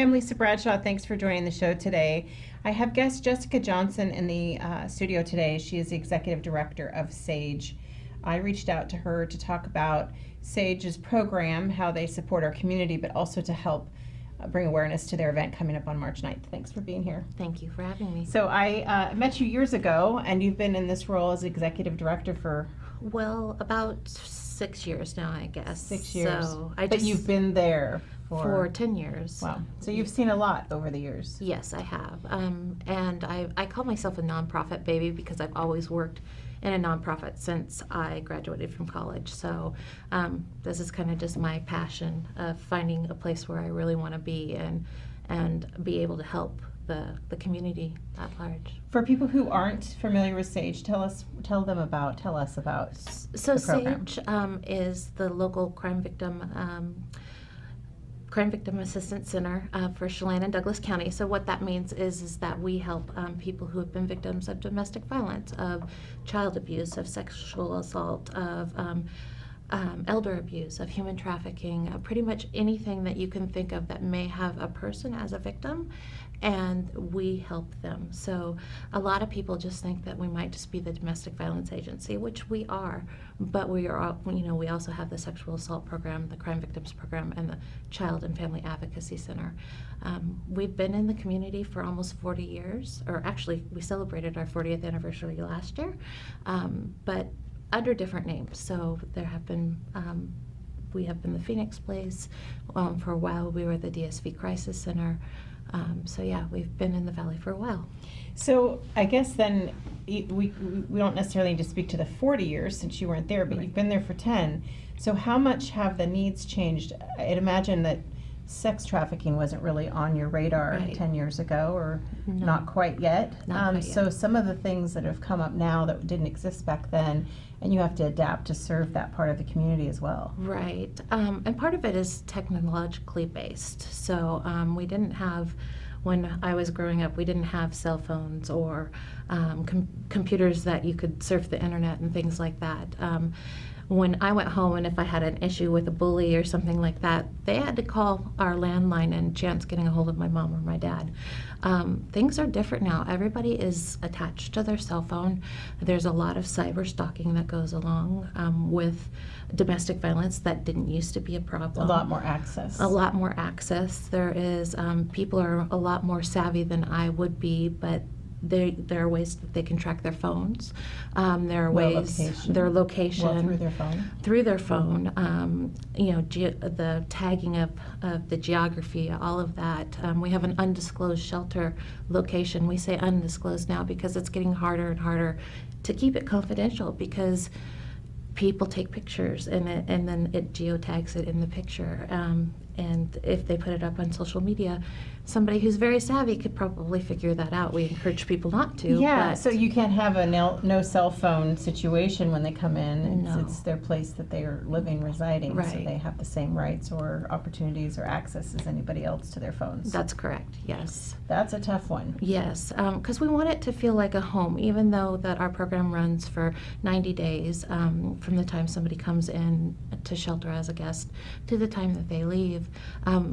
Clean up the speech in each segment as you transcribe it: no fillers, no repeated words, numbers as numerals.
I'm Lisa Bradshaw. Thanks for joining the show today. I have guest Jessica Johnson in the studio today. She is the executive director of SAGE. I reached out to her to talk about SAGE's program, how they support our community, but also to help bring awareness to their event coming up on March 9th. Thanks for being here. Thank you for having me. So I met you years ago, and you've been in this role as executive director for... Well, about 6 years now, I guess. 6 years. So but you've been there for 10 years. Wow. So you've seen a lot over the years. Yes, I have. And I call myself a nonprofit baby because I've always worked in a nonprofit since I graduated from college. So this is kind of just my passion of finding a place where I really want to be and be able to help the community at large. For people who aren't familiar with SAGE, tell us about So the program. SAGE is the local crime victim assistance center for Chelan and Douglas County. So what that means is that we help people who have been victims of domestic violence, of child abuse, of sexual assault, of elder abuse, of human trafficking, pretty much anything that you can think of that may have a person as a victim, and we help them. So a lot of people just think that we might just be the domestic violence agency, which we are, but we are, we also have the sexual assault program, the crime victims program, and the child and family advocacy center. We've been in the community for almost 40 years, or actually we celebrated our 40th anniversary last year, but under different names. So there have been, we have been the Phoenix Place. For a while we were the DSV Crisis Center. So yeah, we've been in the Valley for a while. So I guess then we don't necessarily need to speak to the 40 years since you weren't there, but Right. You've been there for 10. So how much have the needs changed? I'd imagine that sex trafficking wasn't really on your radar Right. 10 years ago, or No. not quite yet. Not quite So yet. some of the things that have come up now that didn't exist back then, and you have to adapt to serve that part of the community as well. Right, and part of it is technologically based. So we didn't have, when I was growing up, we didn't have cell phones or computers that you could surf the internet and things like that. When I went home and if I had an issue with a bully or something like that, they had to call our landline and chance getting a hold of my mom or my dad. Things are different now. Everybody is attached to their cell phone. There's a lot of cyber stalking that goes along with domestic violence that didn't used to be a problem. A lot more access. A lot more access. There is, people are a lot more savvy than I would be, but there are ways that they can track their phones. There are ways, their location. Well, through their phone. Through their phone. The tagging of the geography, all of that. We have an undisclosed shelter location. We say undisclosed now because it's getting harder and harder to keep it confidential, because people take pictures and then it geotags it in the picture. And if they put it up on social media, somebody who's very savvy could probably figure that out. We encourage people not to. Yeah, but so you can't have a no cell phone situation when they come in. No. It's their place that they are living, residing, so Right. they have the same rights or opportunities or access as anybody else to their phones. That's correct, yes. That's a tough one. Yes, because we want it to feel like a home, even though that our program runs for 90 days from the time somebody comes in to shelter as a guest to the time that they leave.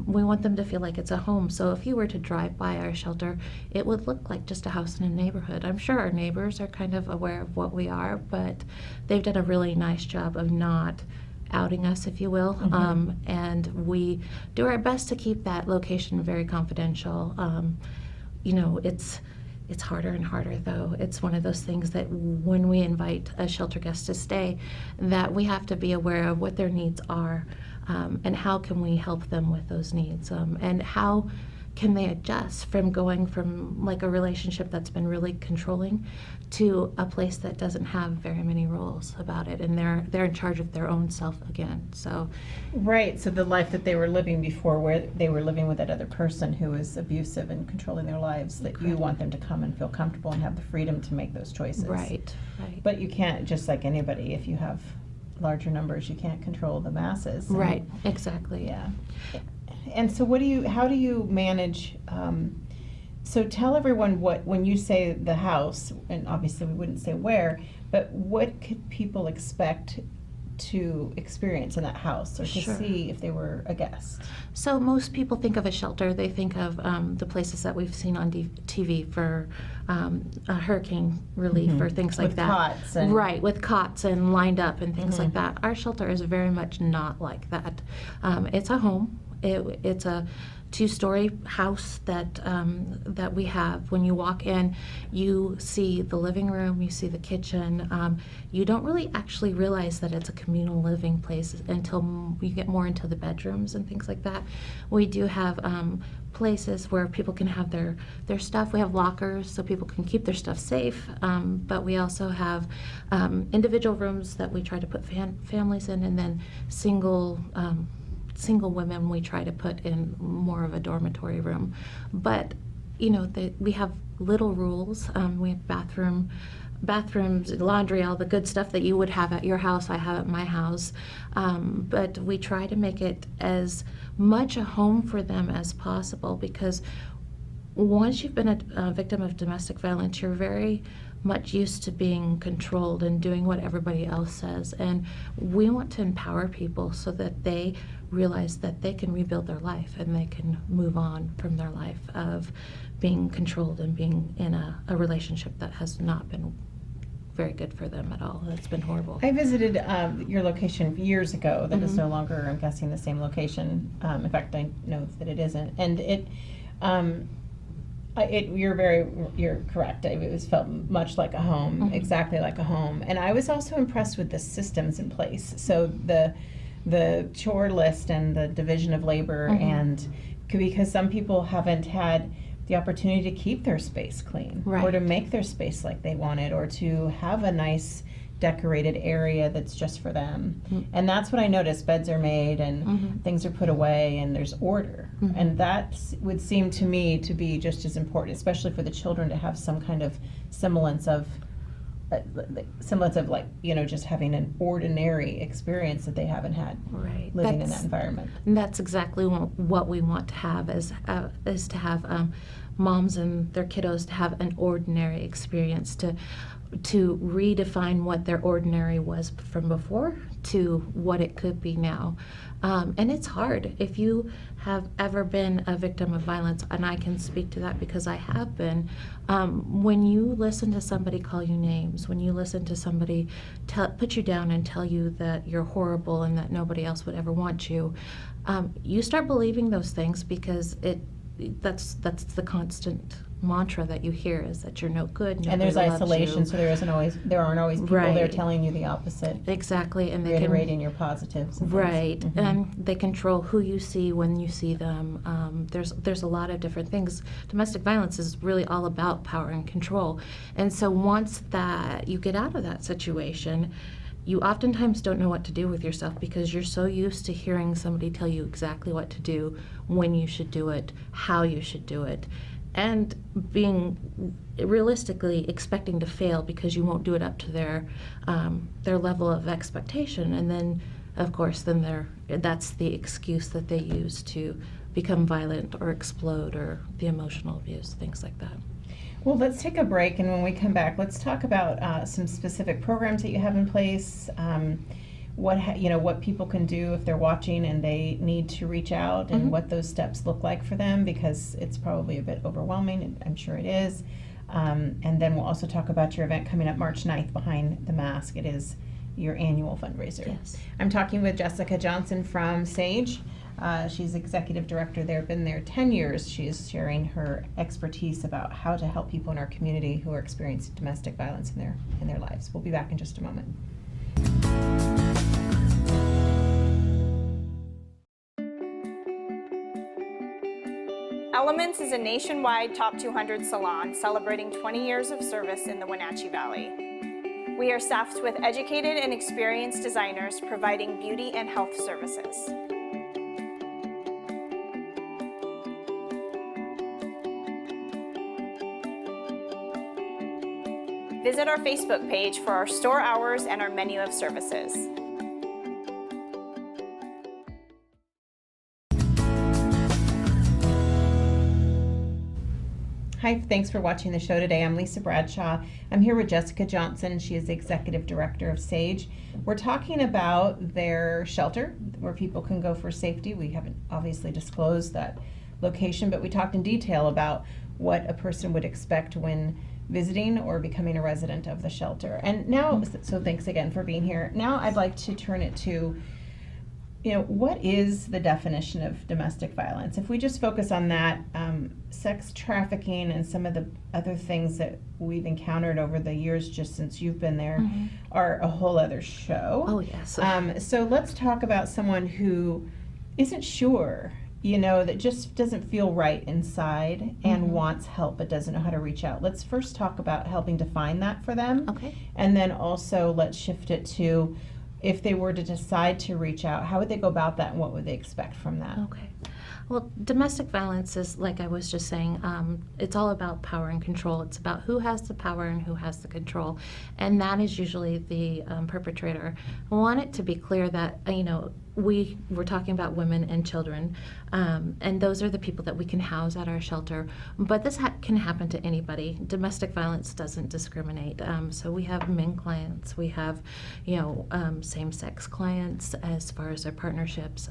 We want them to feel like it's a home. So if you were to drive by our shelter, it would look like just a house in a neighborhood. I'm sure our neighbors are kind of aware of what we are, but they've done a really nice job of not outing us, if you will. Mhm. And we do our best to keep that location very confidential. It's harder and harder, though. It's one of those things that when we invite a shelter guest to stay, that we have to be aware of what their needs are, and how can we help them with those needs, and how can they adjust from going from like a relationship that's been really controlling to a place that doesn't have very many rules about it, and they're in charge of their own self again. So Right, so the life that they were living before, where they were living with that other person who was abusive and controlling their lives, that you Correct. want them to come and feel comfortable and have the freedom to make those choices. right. But you can't, just like anybody, if you have larger numbers, you can't control the masses. And- Right, exactly. Yeah. And so how do you manage, so tell everyone when you say the house, and obviously we wouldn't say where, but what could people expect to experience in that house or to Sure. see if they were a guest? So most people think of a shelter. They think of the places that we've seen on TV for hurricane relief or things like With that. cots and Right, with cots and lined up and things like that. Our shelter is very much not like that. It's a home. It's a two-story house that we have. When you walk in, you see the living room, you see the kitchen. You don't really actually realize that it's a communal living place until you get more into the bedrooms and things like that. We do have places where people can have their stuff. We have lockers so people can keep their stuff safe, but we also have individual rooms that we try to put families in, and then single women we try to put in more of a dormitory room. But we have little rules. We have bathrooms, laundry, all the good stuff that you would have at your house, I have at my house. But we try to make it as much a home for them as possible, because once you've been a victim of domestic violence, you're very much used to being controlled and doing what everybody else says. And we want to empower people so that they realize that they can rebuild their life and they can move on from their life of being controlled and being in a relationship that has not been very good for them at all. It's been horrible. I visited your location years ago. That is no longer, I'm guessing, the same location. In fact, I know that it isn't. And you're correct. It was felt much like a home, exactly like a home. And I was also impressed with the systems in place. So the chore list and the division of labor, and because some people haven't had the opportunity to keep their space clean, right, or to make their space like they wanted, or to have a nice decorated area that's just for them. And that's what I noticed. Beds are made and things are put away and there's order. And that would seem to me to be just as important, especially for the children, to have some kind of semblance of like, just having an ordinary experience that they haven't had living in that environment. And that's exactly what we want to have, is to have moms and their kiddos to have an ordinary experience, to redefine what their ordinary was from before to what it could be now. And it's hard. If you have ever been a victim of violence, and I can speak to that because I have been, when you listen to somebody call you names, when you listen to somebody put you down and tell you that you're horrible and that nobody else would ever want you, you start believing those things, because that's the constant mantra that you hear, is that you're no good. And there's isolation, so there aren't always people there telling you the opposite. Exactly, and they reiterating your positives. And right, and they control who you see when you see them. There's a lot of different things. Domestic violence is really all about power and control, and so once that you get out of that situation, you oftentimes don't know what to do with yourself, because you're so used to hearing somebody tell you exactly what to do, when you should do it, how you should do it, and being realistically expecting to fail because you won't do it up to their level of expectation. And then, of course, that's the excuse that they use to become violent or explode, or the emotional abuse, things like that. Well, let's take a break, and when we come back, let's talk about some specific programs that you have in place, what people can do if they're watching and they need to reach out, and what those steps look like for them, because it's probably a bit overwhelming, and I'm sure it is. And then we'll also talk about your event coming up March 9th, Behind the Mask. It is your annual fundraiser. Yes. I'm talking with Jessica Johnson from SAGE. She's executive director there, been there 10 years. She is sharing her expertise about how to help people in our community who are experiencing domestic violence in their lives. We'll be back in just a moment. Elements is a nationwide top 200 salon celebrating 20 years of service in the Wenatchee Valley. We are staffed with educated and experienced designers providing beauty and health services. Visit our Facebook page for our store hours and our menu of services. Hi, thanks for watching the show today. I'm Lisa Bradshaw. I'm here with Jessica Johnson. She is the Executive Director of SAGE. We're talking about their shelter where people can go for safety. We haven't obviously disclosed that location, but we talked in detail about what a person would expect when visiting or becoming a resident of the shelter. And now, so thanks again for being here. Now I'd like to turn it to, what is the definition of domestic violence? If we just focus on that, sex trafficking and some of the other things that we've encountered over the years just since you've been there are a whole other show. Oh, yes. So let's talk about someone who isn't sure, that just doesn't feel right inside and wants help but doesn't know how to reach out. Let's first talk about helping define that for them. Okay. And then also let's shift it to, if they were to decide to reach out, how would they go about that and what would they expect from that? Okay. Well, domestic violence is, like I was just saying, it's all about power and control. It's about who has the power and who has the control. And that is usually the perpetrator. I want it to be clear that, we're talking about women and children, and those are the people that we can house at our shelter. But this can happen to anybody. Domestic violence doesn't discriminate. So we have men clients, we have, same-sex clients as far as their partnerships.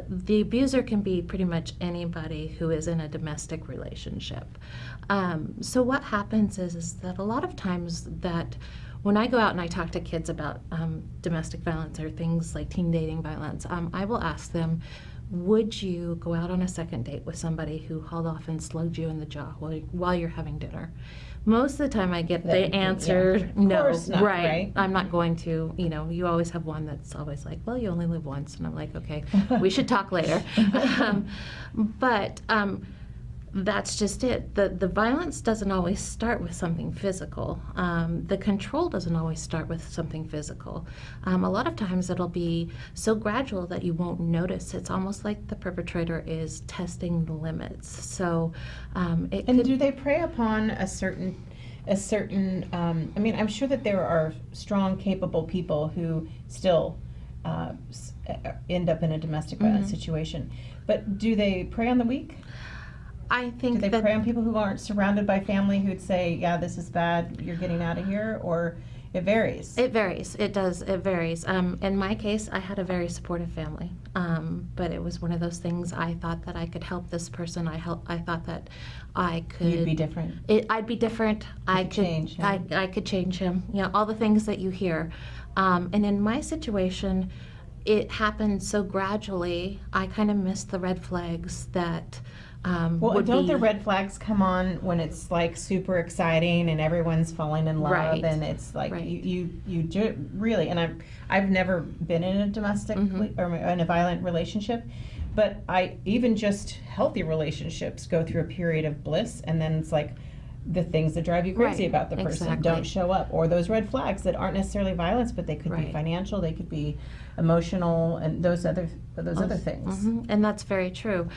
The abuser can be pretty much anybody who is in a domestic relationship. So what happens is that a lot of times that when I go out and I talk to kids about domestic violence or things like teen dating violence, I will ask them, would you go out on a second date with somebody who hauled off and slugged you in the jaw while you're having dinner? Most of the time I get the answer, no, course not, right? I'm not going to, you always have one that's always like, well, you only live once. And I'm like, okay, we should talk later. But that's just it. The violence doesn't always start with something physical. The control doesn't always start with something physical. A lot of times it'll be so gradual that you won't notice. It's almost like the perpetrator is testing the limits. So do they prey upon a certain I'm sure that there are strong, capable people who still end up in a domestic violence situation, but do they prey on the weak? I think do they prey on people who aren't surrounded by family who'd say, yeah, this is bad, you're getting out of here, or it varies? It varies. It does. It varies. In my case, I had a very supportive family, but it was one of those things. I thought that I could help this person. I thought that I could. You'd be different. I'd be different. I could change him. I could change him. All the things that you hear. And in my situation, it happened so gradually. I kind of missed the red flags that. Don't the red flags come on when it's like super exciting and everyone's falling in love, and it's like you do really, and I've never been in a domestic or in a violent relationship, but even just healthy relationships go through a period of bliss, and then it's like the things that drive you crazy about the person don't show up, or those red flags that aren't necessarily violence, but they could be financial, they could be emotional, and those other things. And that's very true.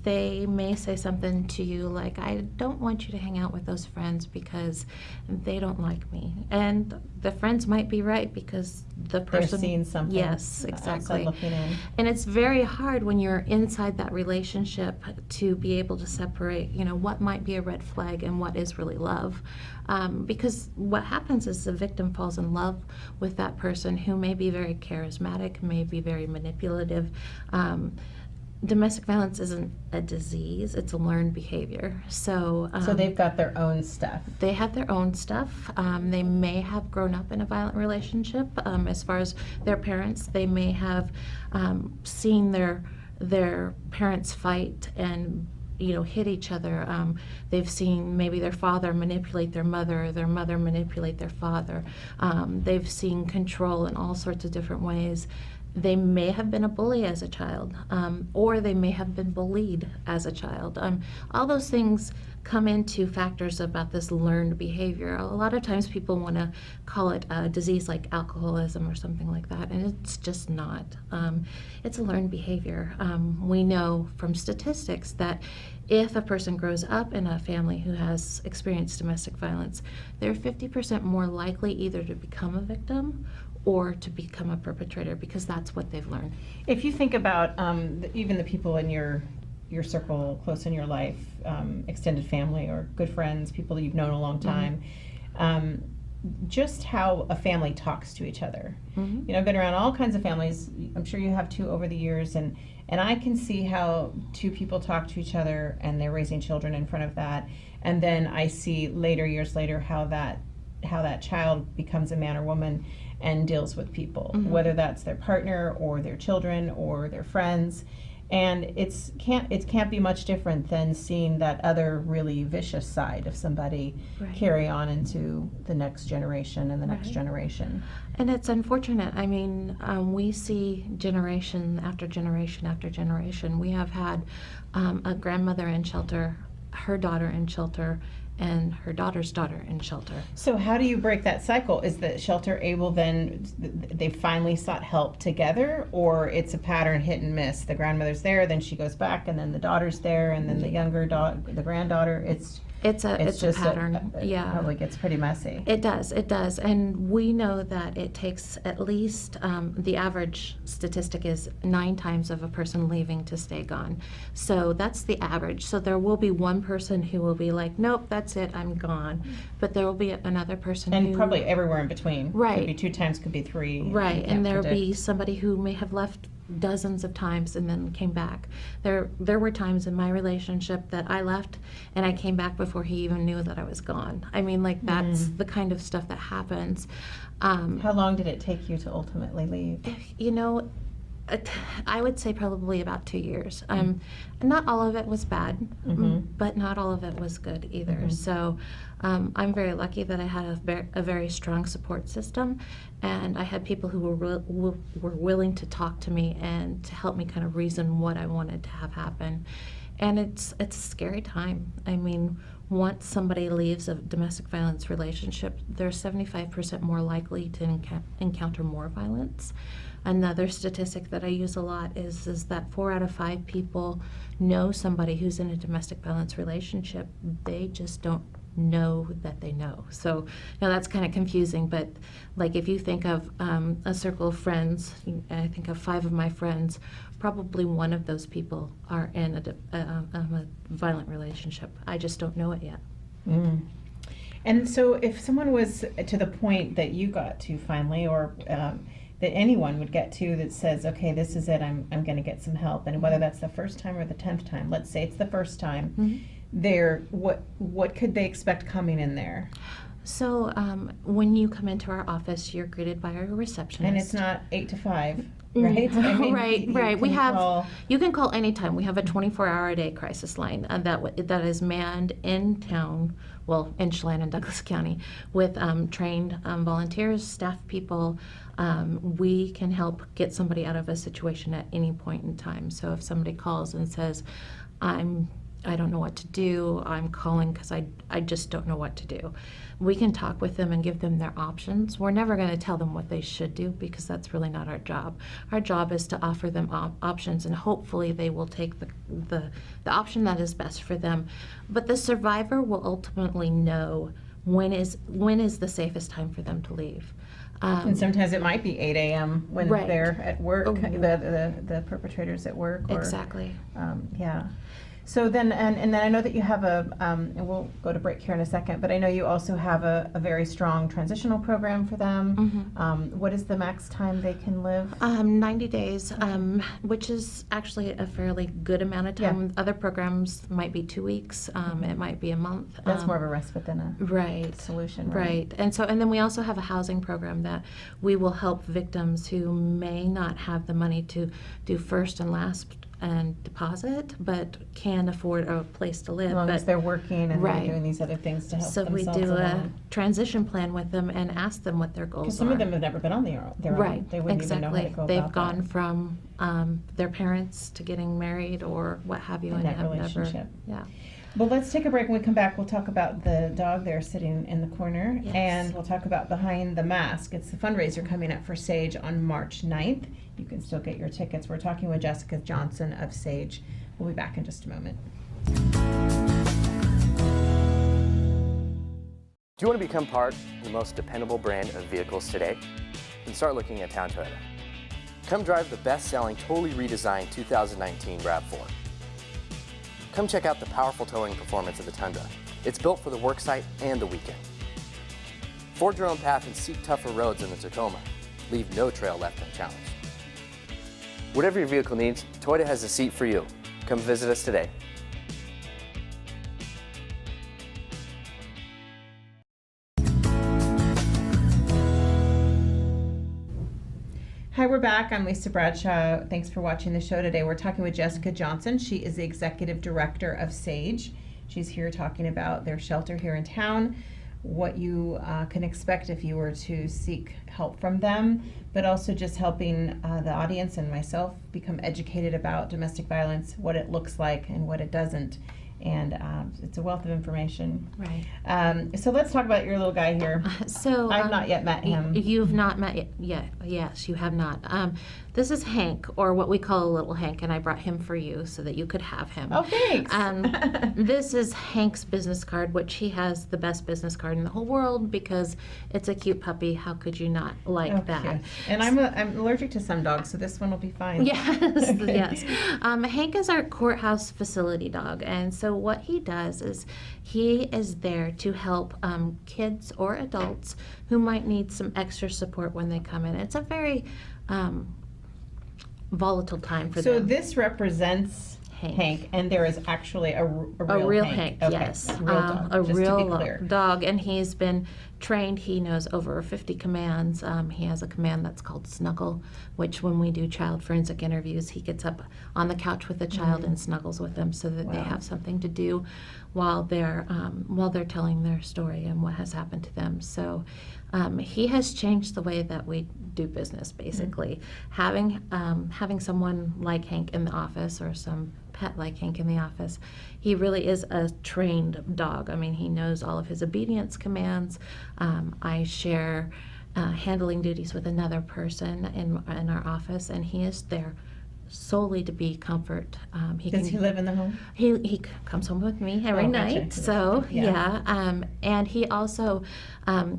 They may say something to you like, I don't want you to hang out with those friends because they don't like me. And the friends might be right because the person... They're seeing something. Yes, exactly. Looking in. And it's very hard when you're inside that relationship to be able to separate, what might be a red flag and what is really love. Because what happens is the victim falls in love with that person who may be very charismatic, may be very manipulative. Domestic violence isn't a disease, it's a learned behavior. So they've got their own stuff. They have their own stuff. They may have grown up in a violent relationship. As far as their parents, they may have seen their parents fight and hit each other. They've seen maybe their father manipulate their mother manipulate their father. They've seen control in all sorts of different ways. They may have been a bully as a child, or they may have been bullied as a child. All those things come into factors about this learned behavior. A lot of times people want to call it a disease like alcoholism or something like that, and it's just not. It's a learned behavior. We know from statistics that if a person grows up in a family who has experienced domestic violence, they're 50% more likely either to become a victim or to become a perpetrator, because that's what they've learned. If you think about even the people in your your circle close in your life, extended family or good friends, people that you've known a long time, just how a family talks to each other. You know, I've been around all kinds of families. I'm sure you have too over the years, and I can see how two people talk to each other and they're raising children in front of that, and then I see later, years later, how that child becomes a man or woman and deals with people, whether that's their partner or their children or their friends. And it can't be much different than seeing that other really vicious side of somebody carry on into the next generation and the next generation. And it's unfortunate. I mean, we see generation after generation after generation. We have had a grandmother in shelter, her daughter in shelter, and her daughter's daughter in shelter. So how do you break that cycle? Is the shelter able then, they finally sought help together, or it's a pattern hit and miss? The grandmother's there, then she goes back, and then the daughter's there, and then the younger the granddaughter. It's a pattern. Yeah. It probably gets pretty messy. It does, and we know that it takes at least, the average statistic is 9 times of a person leaving to stay gone. So that's the average. So there will be one person who will be like, nope, that's it, I'm gone. But there will be another person and probably everywhere in between. Right. Could be 2 times, could be 3. Right, and there will be somebody who may have left dozens of times and then came back. There were times in my relationship that I left and I came back before he even knew that I was gone. I mean, like, that's the kind of stuff that happens. How long did it take you to ultimately leave? You know, I would say probably about 2 years. Not all of it was bad, but not all of it was good either. So I'm very lucky that I had a very strong support system, and I had people who were willing to talk to me and to help me kind of reason what I wanted to have happen. And it's a scary time. I mean, once somebody leaves a domestic violence relationship, they're 75% more likely to encounter more violence. Another statistic that I use a lot is that 4 out of 5 people know somebody who's in a domestic violence relationship. They just don't know that they know. So, that's kind of confusing, but like if you think of a circle of friends, I think of 5 of my friends, probably one of those people are in a violent relationship. I just don't know it yet. And so if someone was to the point that you got to finally, or that anyone would get to, that says, okay, this is it, I'm going to get some help, and whether that's the first time or the 10th time, let's say it's the first time, what could they expect coming in there? So when you come into our office, you're greeted by our receptionist. And it's not 8 to 5, right? I mean, right. You can call anytime. We have a 24-hour-a-day crisis line that is manned in town, well, in Chelan and Douglas County, with trained volunteers, staff people. We can help get somebody out of a situation at any point in time. So if somebody calls and says, I don't know what to do, I'm calling because I just don't know what to do, we can talk with them and give them their options. We're never going to tell them what they should do, because that's really not our job. Our job is to offer them options, and hopefully they will take the option that is best for them. But the survivor will ultimately know when is the safest time for them to leave. And sometimes it might be 8 a.m. when they're at work, the perpetrators at work. Exactly. Yeah. So then, and then I know that you have and we'll go to break here in a second, but I know you also have a very strong transitional program for them. What is the max time they can live? 90 days, which is actually a fairly good amount of time. Yeah. Other programs might be 2 weeks, it might be a month. That's more of a respite than a solution, right? Right. And then we also have a housing program that we will help victims who may not have the money to do first and last and deposit, but can afford a place to live. As long as they're working and they're doing these other things to help themselves. So we do a transition plan with them and ask them what their goals are. Because some of them have never been on their own. Right, They wouldn't even know how to go They've about gone that. from their parents to getting married or what have you, In and that have relationship. never. Yeah. Well, let's take a break. When we come back, we'll talk about the dog there sitting in the corner, and we'll talk about Behind the Mask. It's the fundraiser coming up for SAGE on March 9th. You can still get your tickets. We're talking with Jessica Johnson of SAGE. We'll be back in just a moment. Do you want to become part of the most dependable brand of vehicles today? Then start looking at Town Toyota. Come drive the best-selling, totally redesigned 2019 RAV4. come check out the powerful towing performance of the Tundra. It's built for the worksite and the weekend. Forge your own path and seek tougher roads in the Tacoma. Leave no trail left unchallenged. Whatever your vehicle needs, Toyota has a seat for you. Come visit us today. Hi, we're back. I'm Lisa Bradshaw. Thanks for watching the show today. We're talking with Jessica Johnson. She is the Executive Director of SAGE. She's here talking about their shelter here in town, what you can expect if you were to seek help from them, but also just helping the audience and myself become educated about domestic violence, what it looks like and what it doesn't. And it's a wealth of information. Right. So let's talk about your little guy here. So I've not yet met him. You've not met yet. Yes, you have not. This is Hank, or what we call a little Hank, and I brought him for you so that you could have him. Oh, thanks. This is Hank's business card, which he has the best business card in the whole world because it's a cute puppy. How could you not like that? Cute. And I'm allergic to some dogs, so this one will be fine. Yes, yes. Hank is our courthouse facility dog, and so what he does is he is there to help kids or adults who might need some extra support when they come in. It's a very volatile time for them. So this represents Hank, and there is actually a real Hank. Okay. Yes, A real dog, a just to be real clear. dog, and he's been trained. He knows over 50 commands. He has a command that's called snuggle, which when we do child forensic interviews, he gets up on the couch with the child and snuggles with them so that they Wow. have something to do while they're telling their story and what has happened to them. So he has changed the way that we do business. Basically, having someone like Hank in the office or some pet like Hank in the office, he really is a trained dog. I mean, he knows all of his obedience commands. I share handling duties with another person in our office, and he is there solely to be comfort. Does he live in the home? He comes home with me every Oh, gotcha. night. So Yeah. and he also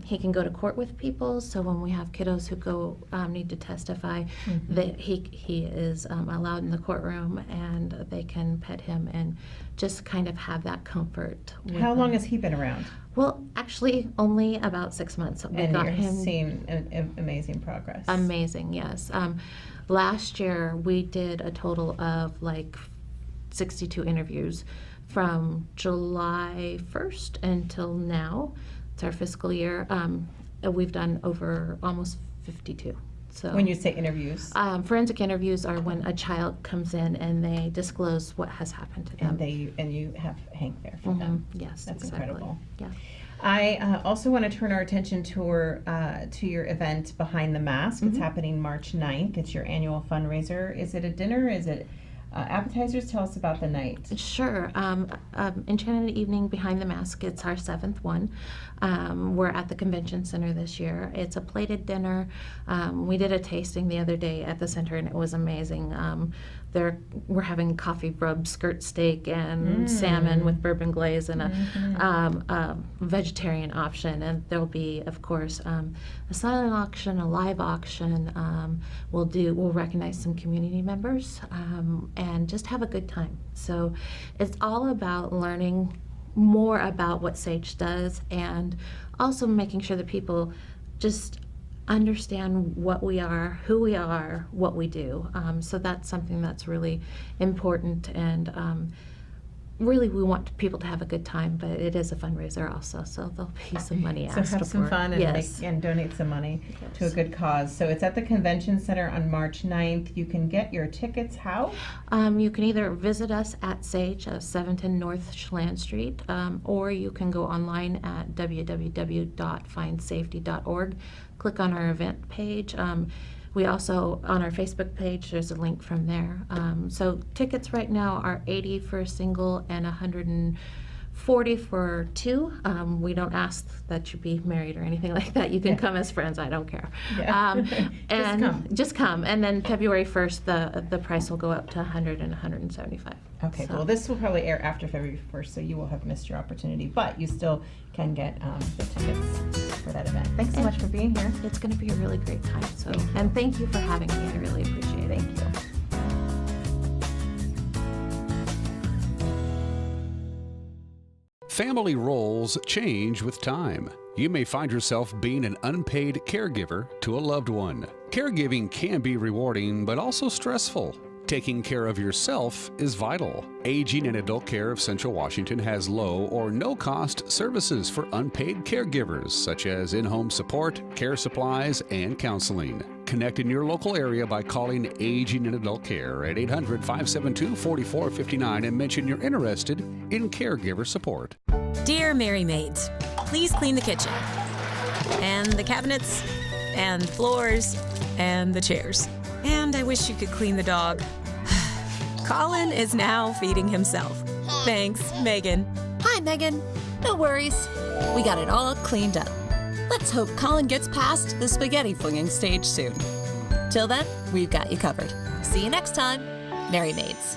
he can go to court with people. So when we have kiddos who go need to testify, that he is allowed in the courtroom, and they can pet him and just kind of have that comfort. with How long them. has he been around? Well, actually, only about 6 months. We And got you're him. seeing amazing progress. Amazing, yes. Last year, we did a total of like 62 interviews from July 1st until now. It's our fiscal year. We've done over almost 52. So When you say interviews, forensic interviews are when a child comes in and they disclose what has happened to them. and you have Hank there for them. Yes, That's exactly. incredible. Yeah. I also want to turn our attention to your event Behind the Mask. It's happening March 9th. It's your annual fundraiser. Is it a dinner? Is it appetizers? Tell us about the night. Sure. Enchanted Evening Behind the Mask. It's our 7th one. We're at the convention center this year. It's a plated dinner. We did a tasting the other day at the center, and it was amazing. We're having coffee rub skirt steak and salmon with bourbon glaze and a vegetarian option. And there'll be, of course, a silent auction, a live auction. We'll recognize some community members and just have a good time. So it's all about learning more about what SAGE does, and also making sure that people just understand what we are, who we are, what we do. So that's something that's really important, and really we want people to have a good time, but it is a fundraiser also, so there'll be some money asked So have some for. fun and, Yes. and donate some money to a Yes. good cause. So it's at the convention center on March 9th. You can get your tickets how? You can either visit us at SAGE, 710 North Chelan Street, or you can go online at www.findsafety.org. Click on our event page. We also, on our Facebook page, there's a link from there. So tickets right now are $80 for a single and $140 for two. We don't ask that you be married or anything like that. You can come as friends, I don't care. Yeah. And just come. And then February 1st, the price will go up to $100 and $175. Okay, So- well, this will probably air after February 1st, so you will have missed your opportunity, but you still can get the tickets for that event. Thanks so much for being here. It's going to be a really great time. So, and thank you for having me. I really appreciate it. Thank you. Family roles change with time. You may find yourself being an unpaid caregiver to a loved one. Caregiving can be rewarding, but also stressful. Taking care of yourself is vital. Aging and Adult Care of Central Washington has low or no cost services for unpaid caregivers, such as in-home support, care supplies, and counseling. Connect in your local area by calling Aging and Adult Care at 800-572-4459 and mention you're interested in caregiver support. Dear Mary Maids, please clean the kitchen, and the cabinets, and the floors, and the chairs. And I wish you could clean the dog. Colin is now feeding himself. Thanks, Megan. Hi, Megan. No worries. We got it all cleaned up. Let's hope Colin gets past the spaghetti flinging stage soon. Till then, we've got you covered. See you next time. Mary Maids.